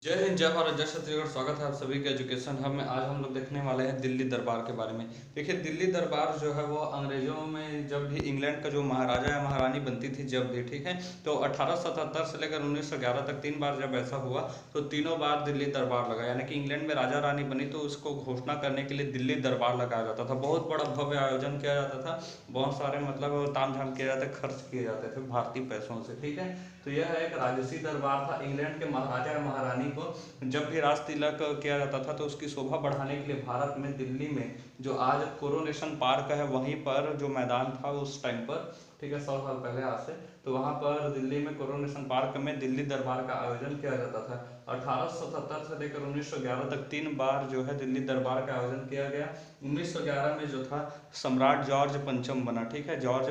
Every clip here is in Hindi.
जय हिंद, जय भारत, जय छत्तीसगढ़। स्वागत है आप सभी के एजुकेशन हब में। आज हम लोग देखने वाले हैं दिल्ली दरबार के बारे में। देखिए, दिल्ली दरबार जो है वो अंग्रेजों में जब भी इंग्लैंड का जो महाराजा या महारानी बनती थी जब भी, ठीक है, तो 1877 से लेकर 1911 तक 3 बार जब ऐसा हुआ तो तीनों बार दिल्ली दरबार लगा। यानी कि इंग्लैंड में राजा रानी बनी तो उसको घोषणा करने के लिए दिल्ली दरबार लगाया जाता था। बहुत बड़ा भव्य आयोजन किया जाता था, बहुत सारे मतलब ताम झाम किए जाते, खर्च किए जाते थे भारतीय पैसों से, ठीक है। तो यह एक राजसी दरबार था। इंग्लैंड के महाराजा या महारानी को जब भी राज तिलक किया जाता था तो उसकी शोभा बढ़ाने के लिए भारत में दिल्ली में जो आज कोरोनेशन पार्क है वहीं पर जो मैदान था उस टाइम पर, ठीक है, 100 साल पहले आज से, तो वहाँ पर दिल्ली में कोरोनेशन पार्क में दिल्ली दरबार का आयोजन किया जाता था। 1877 से लेकर 1911 तक 3 बार जो है दिल्ली दरबार का आयोजन किया गया। 1911 में जो था सम्राट जॉर्ज पंचम बना, ठीक है, जॉर्ज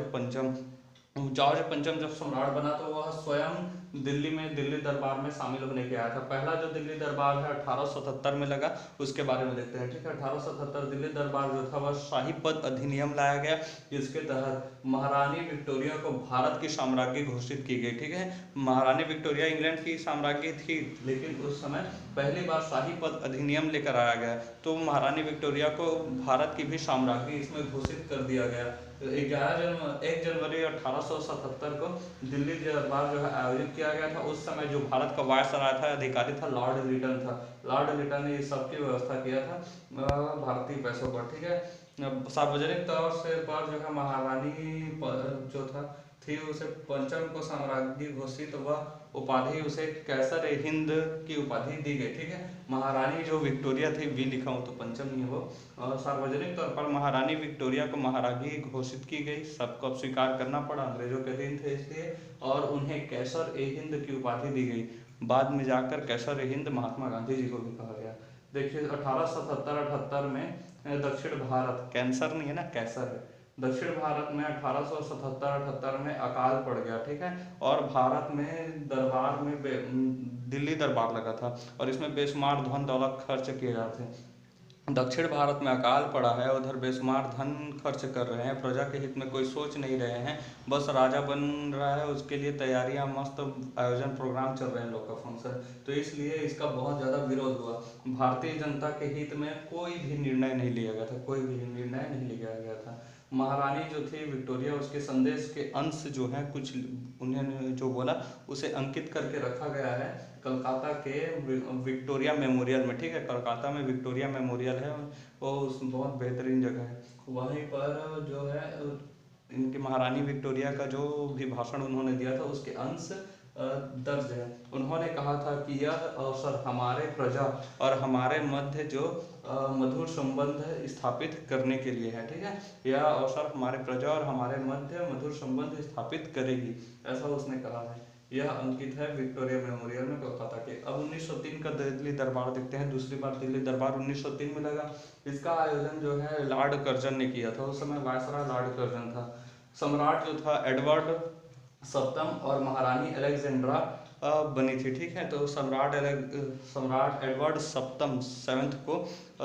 पंचम जब सम्राट बना तो वह स्वयं दिल्ली में दिल्ली दरबार में शामिल होने के आया था। पहला जो दिल्ली दरबार है 1877 में लगा, उसके बारे में देखते हैं, ठीक है। 1877 दिल्ली दरबार जो था वह शाही पद अधिनियम लाया गया, जिसके तहत महारानी विक्टोरिया को भारत की साम्राज्ञी घोषित की गई, ठीक है। महारानी विक्टोरिया इंग्लैंड की साम्राज्ञी थी, लेकिन उस समय पहली बार शाही पद अधिनियम लेकर आया गया, तो महारानी विक्टोरिया को भारत की भी साम्राज्ञी इसमें घोषित कर दिया गया। 1 जनवरी 1877 को दिल्ली दरबार जो है आयोजित किया गया था। उस समय जो भारत का वायसराय था, अधिकारी था, लॉर्ड लिटन था। लॉर्ड लिटन ने इस सबकी व्यवस्था किया था भारतीय पैसों पर, ठीक है। सार्वजनिक तौर से पर जो है महारानी जो था थी उसे पंचम को साम्राज्ञी घोषित, वह उपाधि उसे कैसर ए हिंद की उपाधि दी गई, ठीक है। महारानी जो विक्टोरिया थी, वी लिखा हूँ तो पंचम नहीं है वो। सार्वजनिक तौर पर महारानी विक्टोरिया को महारानी घोषित की गई। सबको अब स्वीकार करना पड़ा, अंग्रेजों के दिन थे इसलिए, और उन्हें कैसर ए हिंद की उपाधि दी गई। बाद में जाकर कैसर ए हिंद महात्मा गांधी जी को भी कहा गया। देखिए 1877-78 में दक्षिण भारत, कैंसर नहीं है ना, कैसर है। दक्षिण भारत में 1877-78 में अकाल पड़ गया, ठीक है। और भारत में दरबार में दिल्ली दरबार लगा था और इसमें बेशुमार धन दौलत खर्च किए जाते हैं। दक्षिण भारत में अकाल पड़ा है, उधर बेशुमार धन खर्च कर रहे हैं, प्रजा के हित में कोई सोच नहीं रहे हैं, बस राजा बन रहा है उसके लिए तैयारियां, मस्त आयोजन प्रोग्राम चल रहे हैं लोग का फंक्शन, तो इसलिए इसका बहुत ज़्यादा विरोध हुआ। भारतीय जनता के हित में कोई भी निर्णय नहीं लिया गया था, कोई भी निर्णय नहीं लिया गया था। महारानी जो थी विक्टोरिया, उसके संदेश के अंश जो है कुछ उन्होंने जो बोला उसे अंकित करके रखा गया है कलकत्ता के विक्टोरिया मेमोरियल में, ठीक है। कलकत्ता में विक्टोरिया मेमोरियल है, वो बहुत बेहतरीन जगह है। वहीं पर जो है इनकी महारानी विक्टोरिया का जो भी भाषण उन्होंने दिया था उसके अंश दर्ज है। उन्होंने कहा था कि यह अवसर हमारे प्रजा और हमारे मध्य जो मधुर संबंध स्थापित करने के लिए है, ठीक है। यह अवसर हमारे प्रजा और हमारे मध्य मधुर संबंध स्थापित करेगी, ऐसा उसने कहा है। यह अंकित है विक्टोरिया मेमोरियल में कोलकाता के। अब 1903 का दिल्ली दरबार देखते हैं। दूसरी बार दिल्ली दरबार 1903 में लगा। इसका आयोजन जो है लॉर्ड कर्जन ने किया था। उस समय वायसराय लॉर्ड कर्जन था। सम्राट जो था एडवर्ड सप्तम और महारानी अलेक्जेंड्रा बनी थी, ठीक है। तो सम्राट एडवर्ड सप्तम सेवंथ को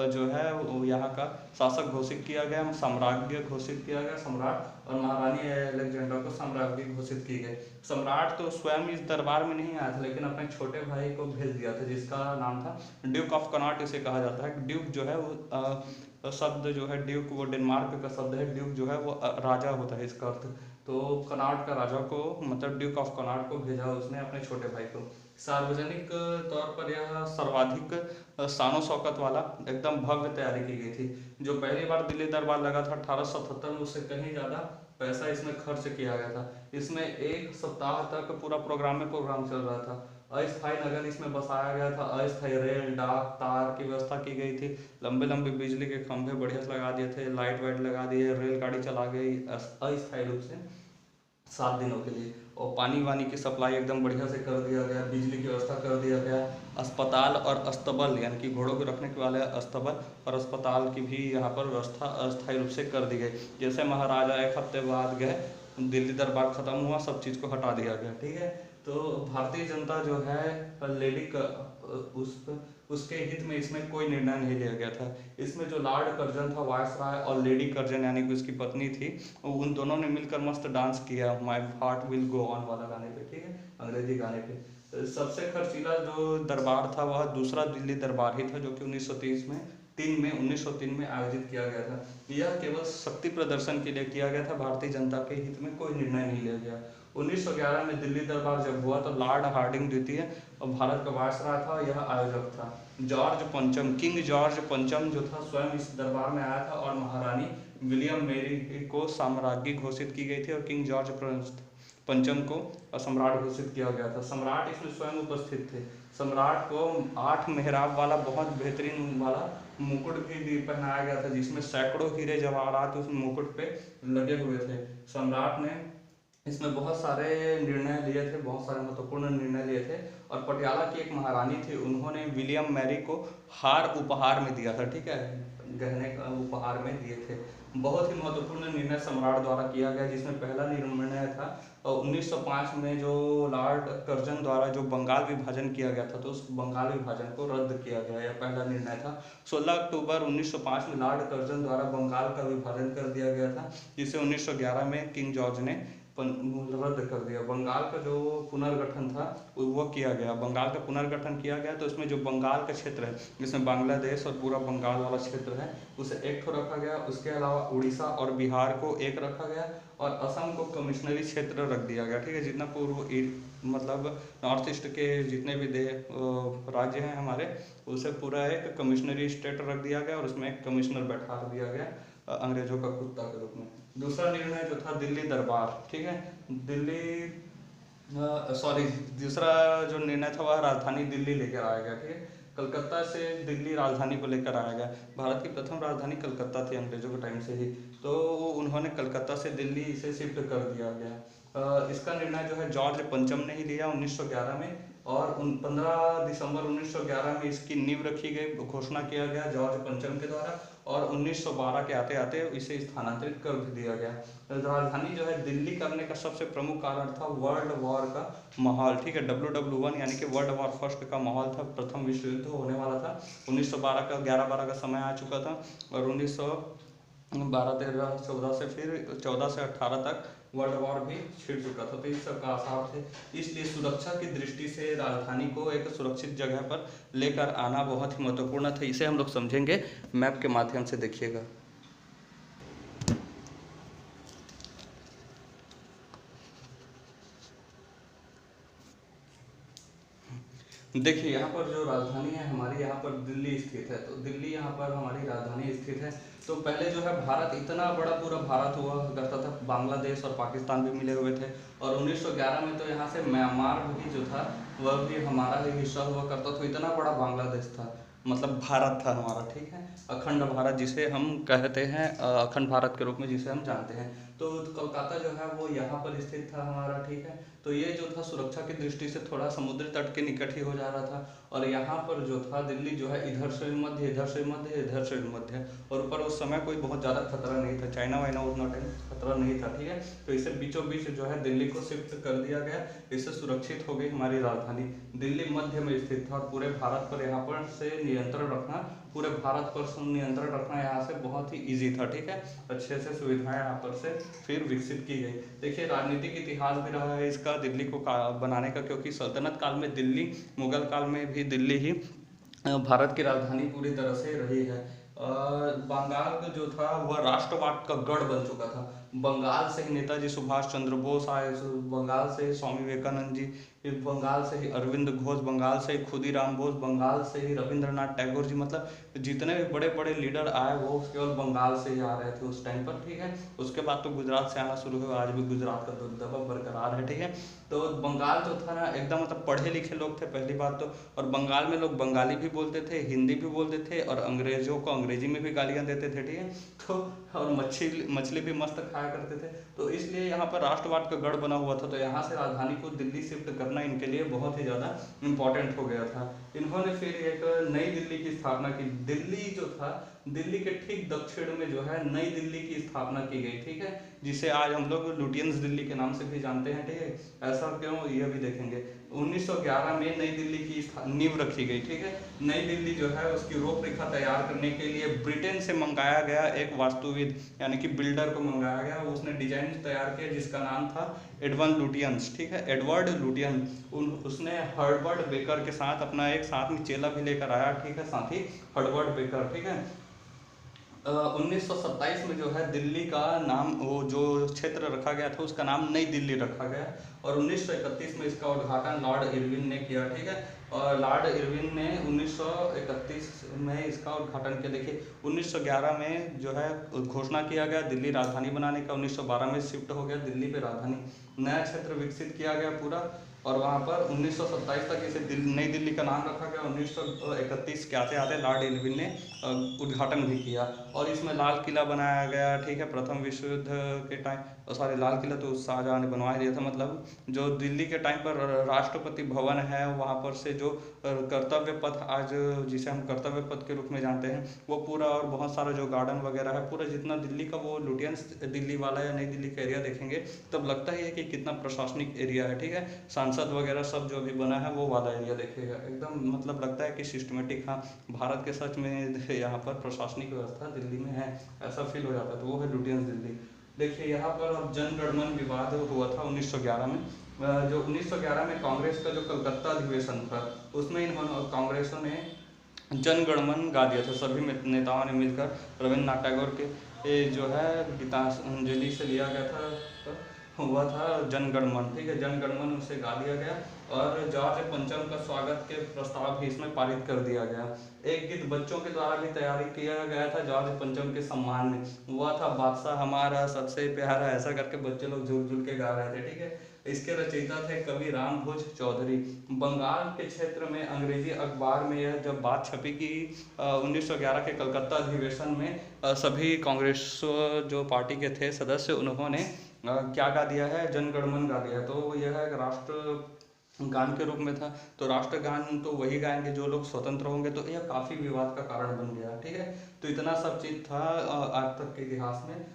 जो है वो यहाँ का शासक घोषित किया गया, साम्राज्ञी घोषित किया गया सम्राट, और महारानी अलेक्जेंड्रा को साम्राज्ञी घोषित की गई। सम्राट तो स्वयं इस दरबार में नहीं आया था, लेकिन अपने छोटे भाई को भेज दिया था जिसका नाम था ड्यूक ऑफ कनॉट, इसे कहा जाता है। ड्यूक जो है वो शब्द जो है ड्यूक, वो डेनमार्क का शब्द है। ड्यूक जो है वो राजा होता है इसका अर्थ। तो कनॉट का राजा को, मतलब ड्यूक ऑफ कनॉट को भेजा उसने अपने छोटे भाई को। सार्वजनिक तौर पर यह सर्वाधिक शानो शौकत वाला एकदम भव्य तैयारी की गई थी। जो पहली बार दिल्ली दरबार लगा था 1877 में, उससे कहीं ज़्यादा पैसा इसमें खर्च किया गया था। इसमें 1 सप्ताह तक पूरा प्रोग्राम में प्रोग्राम चल रहा था। अस्थायी नगर इसमें बसाया गया था, अस्थायी रेल, डाक, तार की व्यवस्था की गई थी, लंबे लंबे बिजली के खंभे बढ़िया से लगा दिए थे, लाइट वाइट लगा दिए, रेलगाड़ी चला गई अस्थायी रूप से 7 दिनों के लिए, और पानी वानी की सप्लाई एकदम बढ़िया से कर दिया गया, बिजली की व्यवस्था कर दिया गया। अस्पताल और अस्तबल, यानी कि घोड़ों को रखने के वाले अस्तबल और अस्पताल की भी यहाँ पर व्यवस्था अस्थायी रूप से कर दी गई। जैसे महाराजा 1 हफ्ते बाद गए, दिल्ली दरबार खत्म हुआ, सब चीज़ को हटा दिया गया, ठीक है। तो भारतीय जनता जो है लेडी उसके हित में इसमें कोई निर्णय नहीं लिया गया था। इसमें जो लॉर्ड कर्जन था वायसराय, और लेडी कर्जन यानी कि उसकी पत्नी थी, उन दोनों ने मिलकर मस्त डांस किया my heart will go on वाला गाने पे, ठीक है, अंग्रेजी गाने पे। सबसे खर्चीला जो दरबार था वह दूसरा दिल्ली दरबार ही था, जो कि 1903 में आयोजित किया गया था। यह केवल शक्ति प्रदर्शन के लिए किया गया था, भारतीय जनता के हित में कोई निर्णय नहीं लिया गया। 1911 में दिल्ली दरबार जब हुआ तो लॉर्ड हार्डिंग द्वितीय और भारत का वायसराय था, यह आयोजक था। जॉर्ज पंचम, किंग जॉर्ज पंचम जो था स्वयं इस दरबार में आया था और महारानी विलियम मेरी को साम्राज्ञी घोषित की गई थी और किंग जॉर्ज पंचम को सम्राट घोषित किया गया था। सम्राट इसमें स्वयं उपस्थित थे। सम्राट को 8 मेहराब वाला बहुत बेहतरीन वाला मुकुट भी पहनाया गया था, जिसमें सैकड़ों हीरे जवाहरात उस मुकुट पे लगे हुए थे। सम्राट ने इसमें बहुत सारे निर्णय लिए थे, बहुत सारे महत्वपूर्ण निर्णय लिए थे। और पटियाला की एक महारानी थी, उन्होंने विलियम मैरी को हार उपहार में दिया था, ठीक है, गहने का उपहार में दिए थे। बहुत ही महत्वपूर्ण निर्णय सम्राट द्वारा किया गया, जिसमें पहला निर्णय था 1905 में जो लॉर्ड कर्जन द्वारा जो बंगाल विभाजन किया गया था, तो उस बंगाल विभाजन को रद्द किया गया, यह पहला निर्णय था। 16 अक्टूबर 1905 में लॉर्ड कर्जन द्वारा बंगाल का विभाजन कर दिया गया था, जिसे 1911 में किंग जॉर्ज ने रद्द कर दिया। बंगाल का जो पुनर्गठन था वो किया गया, बंगाल का पुनर्गठन किया गया। तो इसमें जो बंगाल का क्षेत्र है, जिसमें बांग्लादेश और पूरा बंगाल वाला क्षेत्र है, उसे एक रखा गया। उसके अलावा उड़ीसा और बिहार को एक रखा गया और असम को कमिश्नरी क्षेत्र रख दिया गया, ठीक है। जितना पूर्व मतलब नॉर्थ ईस्ट के जितने भी राज्य हैं हमारे, उसे पूरा एक कमिश्नरी स्टेट रख दिया गया और उसमें एक कमिश्नर बैठा दिया गया अंग्रेजों का कुत्ता के रूप में। दूसरा निर्णय जो था दिल्ली दरबार, ठीक है, दूसरा जो निर्णय था वह राजधानी दिल्ली लेकर आया गया, ठीक है। कलकत्ता से दिल्ली राजधानी को लेकर आया गया। भारत की प्रथम राजधानी कलकत्ता थी अंग्रेजों के टाइम से ही, तो उन्होंने कलकत्ता से दिल्ली इसे शिफ्ट कर दिया गया। इसका निर्णय जो है जॉर्ज पंचम ने ही लिया 1911 में, और 15 दिसंबर 1911 में इसकी नींव रखी गई, घोषणा किया गया जॉर्ज पंचम के द्वारा, और 1912 के आते आते इसे स्थानांतरित कर दिया गया। राजधानी जो है दिल्ली करने का सबसे प्रमुख कारण था वर्ल्ड वॉर का माहौल, ठीक है। WW1 यानी कि वर्ल्ड वॉर फर्स्ट का माहौल था, प्रथम विश्व युद्ध होने वाला था। 1912 का 11-12 का समय आ चुका था और 1912-13-14 से फिर 14 से 18 तक वर्ल्ड वॉर भी छिड़ चुका था, तो इस सब का आसार थे। इसलिए सुरक्षा की दृष्टि से राजधानी को एक सुरक्षित जगह पर लेकर आना बहुत ही महत्वपूर्ण था। इसे हम लोग समझेंगे मैप के माध्यम से, देखिएगा। देखिए यहाँ पर जो राजधानी है हमारी, यहाँ पर दिल्ली स्थित है, तो दिल्ली यहाँ पर हमारी राजधानी स्थित है। तो पहले जो है भारत इतना बड़ा पूरा भारत हुआ करता था, बांग्लादेश और पाकिस्तान भी मिले हुए थे, और 1911 में तो यहाँ से म्यांमार भी जो था वह भी हमारा ही हिस्सा हुआ करता था। तो इतना बड़ा बांग्लादेश था, मतलब भारत था हमारा, ठीक है, अखंड भारत जिसे हम कहते हैं, अखंड भारत के रूप में जिसे हम जानते हैं। तो कोलकाता जो है वो यहाँ पर स्थित था हमारा, ठीक है। तो ये जो था सुरक्षा की दृष्टि से थोड़ा समुद्री तट के निकट ही हो जा रहा था, और यहाँ पर जो था दिल्ली जो है इधर से मध्य, इधर से मध्य, इधर से मध्य, और ऊपर उस समय कोई बहुत ज़्यादा खतरा नहीं था, चाइना वाइना उतना टाइम खतरा नहीं था, ठीक है। तो इसे बीचों बीच जो है दिल्ली को शिफ्ट कर दिया गया, इससे सुरक्षित हो गई हमारी राजधानी। दिल्ली मध्य में स्थित था और पूरे भारत पर यहाँ पर से नियंत्रण रखना, पूरे भारत पर नियंत्रण रखना यहाँ से बहुत ही ईजी था, ठीक है। अच्छे से सुविधाएं यहाँ पर से फिर विकसित की गई। देखिए राजनीतिक इतिहास भी रहा है इसका दिल्ली को बनाने का, क्योंकि सल्तनत काल में दिल्ली, मुगल काल में भी दिल्ली ही भारत की राजधानी पूरी तरह से रही है। बंगाल जो था वह राष्ट्रवाद का गढ़ बन चुका था। बंगाल से ही नेताजी सुभाष चंद्र बोस आए, बंगाल से ही स्वामी विवेकानंद जी, बंगाल से ही अरविंद घोष, बंगाल से ही खुदीराम बोस, बंगाल से ही रविंद्रनाथ टैगोर जी, मतलब जितने भी बड़े बड़े लीडर आए वो केवल बंगाल से ही आ रहे थे उस टाइम पर, ठीक है। उसके बाद तो गुजरात से आना शुरू हुआ, आज भी गुजरात का दबदबा बरकरार है, ठीक है। तो बंगाल जो था ना एकदम मतलब पढ़े लिखे लोग थे पहली बात तो, और बंगाल में लोग बंगाली भी बोलते थे, हिंदी भी बोलते थे, और अंग्रेजों को अंग्रेजी में भी गालियाँ देते थे, ठीक है। तो और मछली भी मस्त खाया करते थे, तो इसलिए यहाँ पर राष्ट्रवाद का गढ़ बना हुआ था। तो यहाँ से राजधानी को दिल्ली शिफ्ट करना इनके लिए बहुत ही ज़्यादा इम्पोर्टेंट हो गया था। इन्होंने फिर एक नई दिल्ली की स्थापना की। दिल्ली जो था, दिल्ली के ठीक दक्षिण में जो है नई दिल्ली की स्थापना की गई, ठीक है, जिसे आज हम लोग लुटियंस दिल्ली के नाम से भी जानते हैं, ठीक है। ऐसा क्यों, यह भी देखेंगे। 1911 में नई दिल्ली की नींव रखी गई, ठीक है। नई दिल्ली जो है उसकी रूपरेखा तैयार करने के लिए ब्रिटेन से मंगाया गया एक वास्तुविद यानी कि बिल्डर को मंगाया गया, उसने डिजाइन तैयार किया जिसका नाम था एडवर्ड लुटियंस, ठीक है, एडवर्ड लुटियन। उसने हर्बर्ट बेकर के साथ अपना एक साथ में चेला भी लेकर आया, ठीक है, साथी हर्बर्ट बेकर, ठीक है। 1927 में जो है दिल्ली का नाम, वो जो क्षेत्र रखा गया था उसका नाम नई दिल्ली रखा गया, और 1931 में इसका उद्घाटन लॉर्ड इरविन ने किया, ठीक है। और लॉर्ड इरविन ने 1931 में इसका उद्घाटन किया। देखिए 1911 में जो है घोषणा किया गया दिल्ली राजधानी बनाने का, 1912 में शिफ्ट हो गया दिल्ली पे राजधानी, नया क्षेत्र विकसित किया गया पूरा, और वहाँ पर 1927 तक इसे नई दिल्ली का नाम रखा गया। 1931 के आते आते लॉर्ड इरविन ने उद्घाटन भी किया, और इसमें लाल किला बनाया गया, ठीक है। प्रथम विश्व युद्ध के टाइम, सॉरी, लाल किला तो शाहजहां ने बनवा दिया था, मतलब जो दिल्ली के टाइम पर राष्ट्रपति भवन है वहाँ पर से जो कर्तव्य पथ, आज जिसे हम कर्तव्य पथ के रूप में जानते हैं, वो पूरा, और बहुत सारा जो गार्डन वगैरह है पूरा जितना दिल्ली का, वो लुटियंस दिल्ली वाला या नई दिल्ली का एरिया देखेंगे तब लगता ही है कि कितना प्रशासनिक एरिया है, ठीक है। सांसद वगैरह सब जो भी बना है वो वाला एरिया देखिएगा, एकदम मतलब लगता है कि सिस्टमेटिक, हाँ भारत के सच में यहाँ पर प्रशासनिक व्यवस्था दिल्ली में है, ऐसा फील हो जाता है। तो वो है लुटियंस दिल्ली। देखिए यहाँ पर अब जनगणमन विवाद हुआ था 1911 में। जो 1911 में कांग्रेस का जो कलकत्ता अधिवेशन था उसमें इन्होंने, कांग्रेसों ने जनगणमन गा दिया था, सभी नेताओं ने मिलकर, रविन्द्रनाथ टैगोर के जो है गीतांजलि से लिया गया था, हुआ था जनगणमन, ठीक है, जनगणमन उसे गा दिया गया, और जॉर्ज पंचम का स्वागत के प्रस्ताव भी इसमें पारित कर दिया गया। एक गीत बच्चों के द्वारा भी तैयारी किया गया था जॉर्ज पंचम के सम्मान में, हुआ था बादशाह हमारा सबसे प्यारा, ऐसा करके बच्चे लोग झूल झूल के गा रहे थे, ठीक है। इसके रचयिता थे कवि रामभोज चौधरी। बंगाल के क्षेत्र में अंग्रेजी अखबार में यह जब बात छपी कि 1911 के कलकत्ता अधिवेशन में सभी कांग्रेस जो पार्टी के थे सदस्य, उन्होंने क्या गा दिया है, जनगणमन गा दिया है। तो यह एक राष्ट्र गान के रूप में था, तो राष्ट्रगान तो वही गाएंगे जो लोग स्वतंत्र होंगे, तो यह काफ़ी विवाद का कारण बन गया, ठीक है। तो इतना सब चीज़ था आज तक के इतिहास में।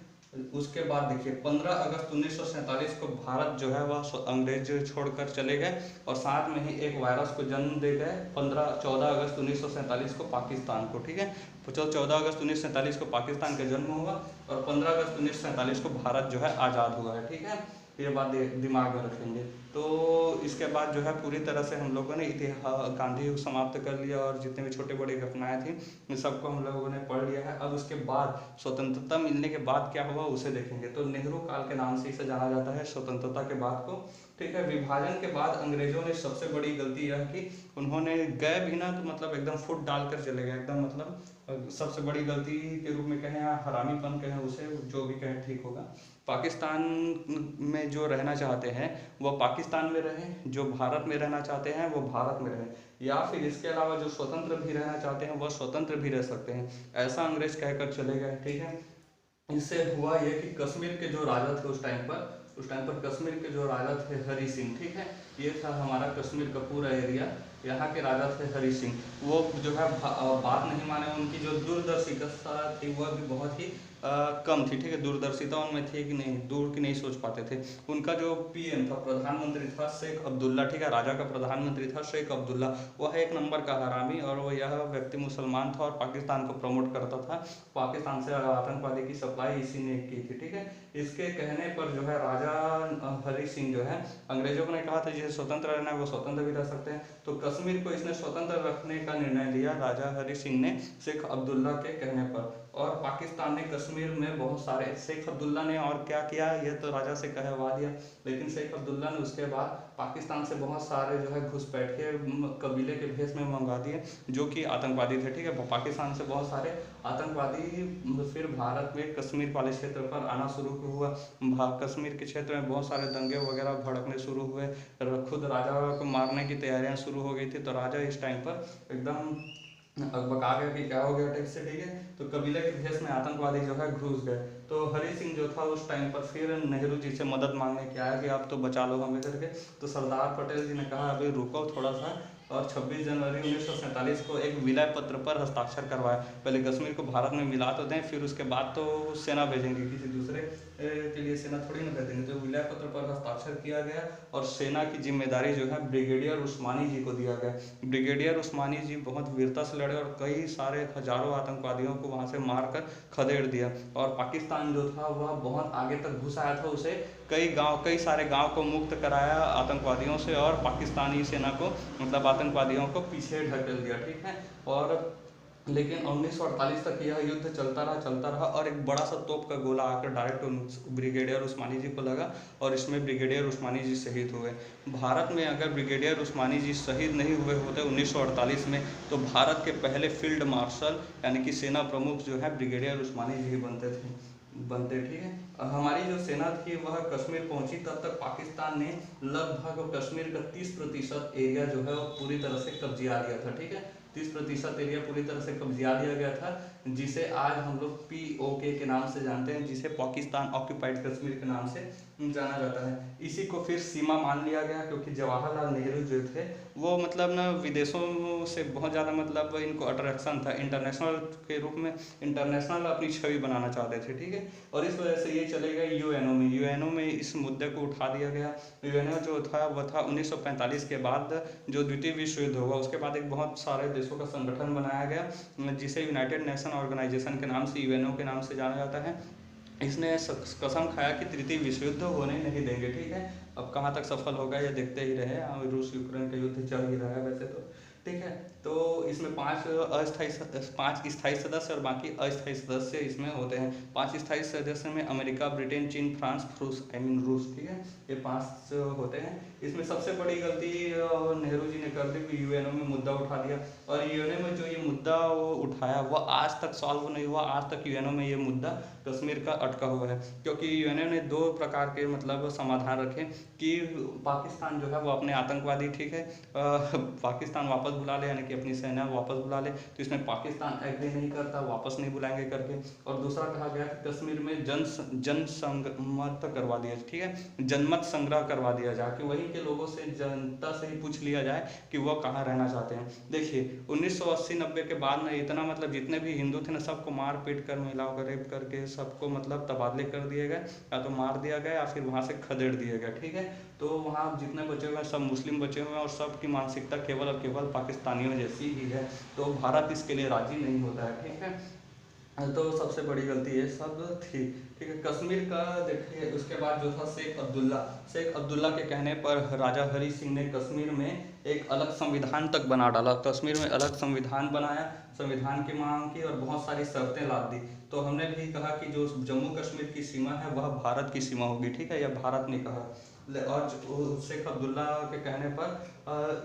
उसके बाद देखिए 15 अगस्त 1947 को भारत जो है वह अंग्रेज छोड़कर चले गए, और साथ में ही एक वायरस को जन्म दे गए 14 अगस्त 1947 को पाकिस्तान को, ठीक है। 14 अगस्त 1947 को पाकिस्तान का जन्म हुआ, और 15 अगस्त 1947 को भारत जो है आज़ाद हुआ है, ठीक है। ये बात दिमाग में रखेंगे। तो इसके बाद जो है पूरी तरह से हम लोगों ने इतिहास, गांधी युग समाप्त कर लिया, और जितने भी छोटे बड़े घटनाएं थी इन सबको हम लोगों ने पढ़ लिया है। अब उसके बाद स्वतंत्रता मिलने के बाद क्या हुआ उसे देखेंगे। तो नेहरू काल के नाम से इसे जाना जाता है स्वतंत्रता के बाद को, ठीक है। विभाजन के बाद अंग्रेजों ने सबसे बड़ी गलती यह की, उन्होंने गए भी ना तो मतलब एकदम फुट डालकर चले गए, एकदम मतलब सबसे बड़ी गलती के रूप में कहें या हरामीपन कहें, उसे जो भी कहें ठीक होगा। पाकिस्तान में जो रहना चाहते हैं वो पाकिस्तान में रहें, जो भारत में रहना चाहते हैं वो भारत में रहें, या फिर इसके अलावा जो स्वतंत्र भी रहना चाहते हैं वह स्वतंत्र भी रह सकते हैं, ऐसा अंग्रेज कहकर चले गए, ठीक है। इससे हुआ यह कि कश्मीर के जो राजा थे उस टाइम पर कश्मीर के जो राजा थे हरि सिंह, ठीक है, ये था हमारा कश्मीर का पूरा एरिया। यहाँ के राजा थे हरि सिंह, वो जो है बात नहीं माने, उनकी जो दूरदर्शिता थी वह भी बहुत ही कम थी, ठीक है। दूरदर्शिता उनमें थी कि नहीं, दूर की नहीं सोच पाते थे। उनका जो पीएम था, प्रधानमंत्री था शेख अब्दुल्ला, ठीक है, राजा का प्रधानमंत्री था शेख अब्दुल्ला, वह एक नंबर का हरामी, और वो यह व्यक्ति मुसलमान था और पाकिस्तान को प्रमोट करता था। पाकिस्तान से आतंकवादी की सप्लाई इसी ने की थी, ठीक है। इसके कहने पर जो है राजा हरि सिंह जो है, अंग्रेजों ने कहा था जिसे स्वतंत्र रहना है वो स्वतंत्र भी रह सकते हैं, तो कश्मीर को इसने स्वतंत्र रखने का निर्णय लिया राजा हरि सिंह ने शेख अब्दुल्ला के कहने पर। और पाकिस्तान ने कश्मीर में बहुत सारे, शेख अब्दुल्ला ने और क्या किया यह तो राजा से कहवा दिया, लेकिन शेख अब्दुल्ला ने उसके बाद पाकिस्तान से बहुत सारे जो है घुसपैठिए कबीले के भेष में मंगा दिए जो कि आतंकवादी थे, ठीक है। पाकिस्तान से बहुत सारे आतंकवादी फिर भारत में कश्मीर वाले क्षेत्र पर आना शुरू हुआ। कश्मीर के क्षेत्र में बहुत सारे दंगे वगैरह भड़कने शुरू हुए, खुद राजा को मारने की तैयारियां शुरू हो गई थी। तो राजा इस टाइम पर एकदम बका गया कि क्या हो गया ठीक से, ठीक है। तो कबीले के भेष में आतंकवादी जो है घुस गए। तो हरि सिंह जो था उस टाइम पर फिर नेहरू जी से मदद मांगने के आया कि आप तो बचा लो हमें करके। तो सरदार पटेल जी ने कहा अभी रुको थोड़ा सा, और 26 जनवरी 1947 को एक विलय पत्र पर हस्ताक्षर करवाया। पहले कश्मीर को भारत में मिला तो दें, फिर उसके बाद तो सेना भेजेंगे, किसी दूसरे के लिए सेना थोड़ी ना भेजेंगे। तो विलय पत्र पर हस्ताक्षर किया गया और सेना की जिम्मेदारी जो है ब्रिगेडियर उस्मानी जी को दिया गया। ब्रिगेडियर उस्मानी जी बहुत वीरता से लड़े और कई सारे हजारों आतंकवादियों को वहाँ से मारकर खदेड़ दिया। और पाकिस्तान जो था वह बहुत आगे तक घुस आया था, उसे कई सारे गांव को मुक्त कराया आतंकवादियों से और पाकिस्तानी सेना को मतलब आतंकवादियों को पीछे ढकेल दिया, ठीक है। और लेकिन 1948 तक यह युद्ध चलता रहा और एक बड़ा सा तोप का गोला आकर डायरेक्ट ब्रिगेडियर उस्मानी जी को लगा और इसमें ब्रिगेडियर उस्मानी जी शहीद हुए। भारत में अगर ब्रिगेडियर उस्मानी जी शहीद नहीं हुए होते 1948 में, तो भारत के पहले फील्ड मार्शल यानी कि सेना प्रमुख जो है ब्रिगेडियर उस्मानी जी बनते, ठीक है। हमारी जो सेना थी वह कश्मीर पहुंची, तब तक पाकिस्तान ने लगभग कश्मीर का 30% एरिया जो है वो पूरी तरह से कब्जा लिया था, ठीक है। 30% एरिया पूरी तरह से कब्जा लिया गया था, जिसे आज हम लोग POK के नाम से जानते हैं, जिसे पाकिस्तान ऑक्यूपाइड कश्मीर के नाम से जाना जाता है। इसी को फिर सीमा मान लिया गया, क्योंकि जवाहरलाल नेहरू जो थे वो मतलब ना विदेशों से बहुत ज़्यादा मतलब इनको अट्रैक्शन था, इंटरनेशनल के रूप में इंटरनेशनल अपनी छवि बनाना चाहते थे, ठीक है। और इस वजह से ये चले गए यूएनओ में इस मुद्दे को उठा दिया गया। यूएनओ जो था वह था 1945 के बाद जो द्वितीय विश्व युद्ध हुआ उसके बाद एक बहुत सारे देशों का संगठन बनाया गया, जिसे यूनाइटेड नेशन ऑर्गेनाइजेशन के नाम से यूएनओ के नाम से जाना जाता है। इसने कसम खाया कि तृतीय विश्व युद्ध होने नहीं देंगे, ठीक है। अब कहाँ तक सफल होगा ये देखते ही रहे, रूस यूक्रेन का युद्ध चल ही रहा है वैसे तो, ठीक है। तो इसमें 5 स्थायी सदस्य और बाकी अस्थायी सदस्य इसमें होते हैं। 5 स्थायी सदस्य में अमेरिका, ब्रिटेन, चीन, फ्रांस, रूस, ठीक है। ये 5 होते हैं। इसमें सबसे बड़ी गलती नेहरू जी ने कर दी कि यूएनओ में मुद्दा उठा दिया, और यूएनओ में जो ये मुद्दा वो उठाया वह आज तक सॉल्व नहीं हुआ। आज तक यूएनओ में ये मुद्दा कश्मीर का अटका हुआ है, क्योंकि यूएनओ ने 2 प्रकार के मतलब समाधान रखे कि पाकिस्तान जो है वो अपने आतंकवादी, ठीक है, पाकिस्तान वापस बुला ले, यानी कि अपनी सेना वापस बुला ले। तो इसमें पाकिस्तान एग्री नहीं करता, वापस नहीं बुलाएंगे करके। और दूसरा कहा गया कि कश्मीर में जनमत करवा दिया, ठीक है, जनमत संग्रह करवा दिया जाए, कि वहीं के लोगों से, जनता से ही पूछ लिया जाए कि वह कहाँ रहना चाहते हैं। देखिए 1980-90 के बाद ना इतना मतलब जितने भी हिंदू थे ना सबको मार पीट कर, महिलाओं का रेप करके सबको मतलब तबादले कर दिए गए, या तो मार दिया गया या फिर वहाँ से खदेड़ दिया गया, ठीक है। तो वहाँ जितने बचे हुए हैं सब मुस्लिम बचे हुए हैं, और सबकी मानसिकता केवल और केवल पाकिस्तानियों जैसी ही है। तो भारत इसके लिए राजी नहीं होता है, ठीक है। तो सबसे बड़ी गलती ये सब थी, ठीक है। कश्मीर का देखिए उसके बाद जो था शेख अब्दुल्ला के कहने पर राजा हरी सिंह ने कश्मीर में एक अलग संविधान तक बना डाला। कश्मीर में अलग संविधान बनाया, संविधान की मांग की और बहुत सारी शर्तें लाद दी। तो हमने भी कहा कि जो जम्मू कश्मीर की सीमा है वह भारत की सीमा होगी, ठीक है, यह भारत ने कहा। और शेख अब्दुल्ला के कहने पर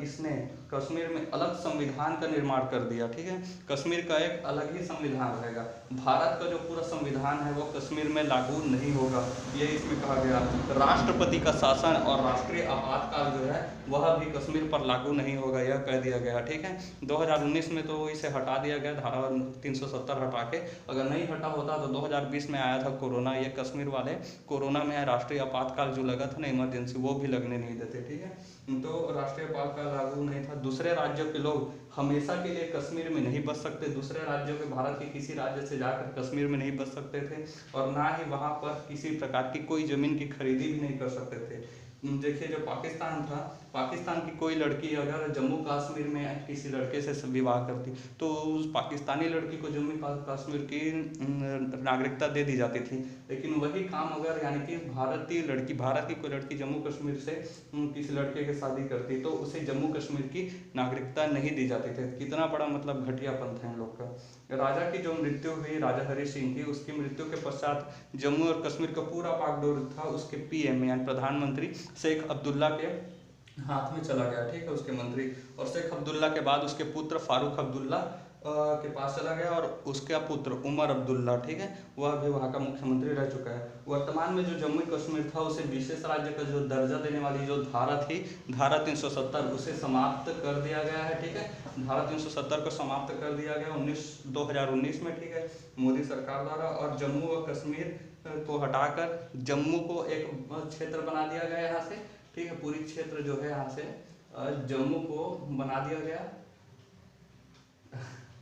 इसने कश्मीर में अलग संविधान का निर्माण कर दिया, ठीक है। कश्मीर का एक अलग ही संविधान रहेगा। भारत का जो पूरा संविधान है वो कश्मीर में लागू नहीं होगा, ये इसमें कहा गया। राष्ट्रपति का शासन और राष्ट्रीय आपातकाल जो है वह भी कश्मीर पर लागू नहीं होगा, यह कह दिया गया, ठीक है। 2019 में तो इसे हटा दिया गया, धारा 370 हटा के। अगर नहीं हटा होता तो 2020 में आया था कोरोना, ये कश्मीर वाले कोरोना में राष्ट्रीय आपातकाल जो लगा था ना इमरजेंसी, वो भी लगने नहीं देते, ठीक है। तो राष्ट्रीय आपातकाल लागू नहीं था। दूसरे राज्यों के लोग हमेशा के लिए कश्मीर में नहीं बस सकते, दूसरे राज्यों के भारत के किसी राज्य से जाकर कश्मीर में नहीं बस सकते थे, और ना ही वहाँ पर किसी प्रकार की कोई ज़मीन की खरीदी भी नहीं कर सकते थे। देखिए जो पाकिस्तान था, पाकिस्तान की कोई लड़की अगर जम्मू कश्मीर में किसी लड़के से विवाह करती तो उस पाकिस्तानी लड़की को जम्मू कश्मीर की नागरिकता दे दी जाती थी। लेकिन वही काम अगर यानी कि भारत की कोई लड़की जम्मू कश्मीर से किसी लड़के की शादी करती तो उसे जम्मू कश्मीर की नागरिकता नहीं दी जाती थी। कितना बड़ा मतलब घटियापन था इन लोग का। राजा की जो मृत्यु हुई राजा हरी सिंह की, उसकी मृत्यु के पश्चात जम्मू और कश्मीर का पूरा बागडोर था उसके PM यानी प्रधानमंत्री शेख अब्दुल्ला के हाथ में चला गया, ठीक है, उसके मंत्री। और शेख अब्दुल्ला के बाद उसके पुत्र फारूक अब्दुल्ला के पास चला गया, और उसका पुत्र उमर अब्दुल्ला, ठीक है, वह भी वहाँ का मुख्यमंत्री रह चुका है। वर्तमान में जो जम्मू कश्मीर था उसे विशेष राज्य का जो दर्जा देने वाली जो धारा थी, धारा 370, उसे समाप्त कर दिया गया है, ठीक है। धारा 370 को समाप्त कर दिया गया 2019 में, ठीक है, मोदी सरकार द्वारा। और जम्मू और कश्मीर को हटाकर जम्मू को एक क्षेत्र बना दिया गया यहाँ से, ठीक है, पूरी क्षेत्र जो है यहाँ से जम्मू को बना दिया गया,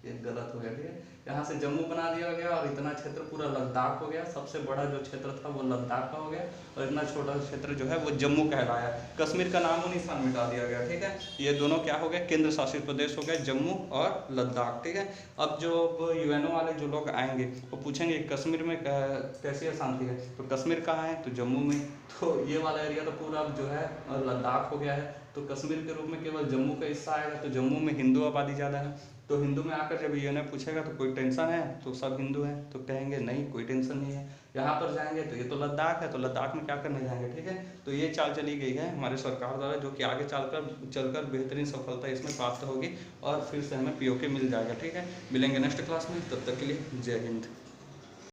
ये गलत हो गया, ठीक है, यहाँ से जम्मू बना दिया गया और इतना क्षेत्र पूरा लद्दाख हो गया। सबसे बड़ा जो क्षेत्र था वो लद्दाख का हो गया और इतना छोटा क्षेत्र जो है वो जम्मू कहलाया। कश्मीर का नामो निशान मिटा दिया गया, ठीक है। ये दोनों क्या हो गए, केंद्र शासित प्रदेश हो गए, जम्मू और लद्दाख, ठीक है। अब जो यूएनओ वाले जो लोग आएंगे वो पूछेंगे कश्मीर में कैसी अशांति है, तो कश्मीर कहाँ है, तो जम्मू में। तो ये वाला एरिया तो पूरा जो है लद्दाख हो गया है। तो कश्मीर के रूप में केवल जम्मू का हिस्सा आएगा। तो जम्मू में हिंदू आबादी ज़्यादा है, तो हिंदू में आकर जब यूएनओ पूछेगा तो कोई टेंशन है, तो सब हिंदू हैं, तो कहेंगे नहीं कोई टेंशन नहीं है। यहाँ पर जाएंगे तो ये तो लद्दाख है, तो लद्दाख में क्या करने जाएंगे, ठीक है। तो ये चाल चली गई है हमारे सरकार द्वारा, जो कि आगे चलकर बेहतरीन सफलता इसमें प्राप्त होगी और फिर से हमें पीओके मिल जाएगा, ठीक है। मिलेंगे नेक्स्ट क्लास में, तब तक के लिए जय हिंद।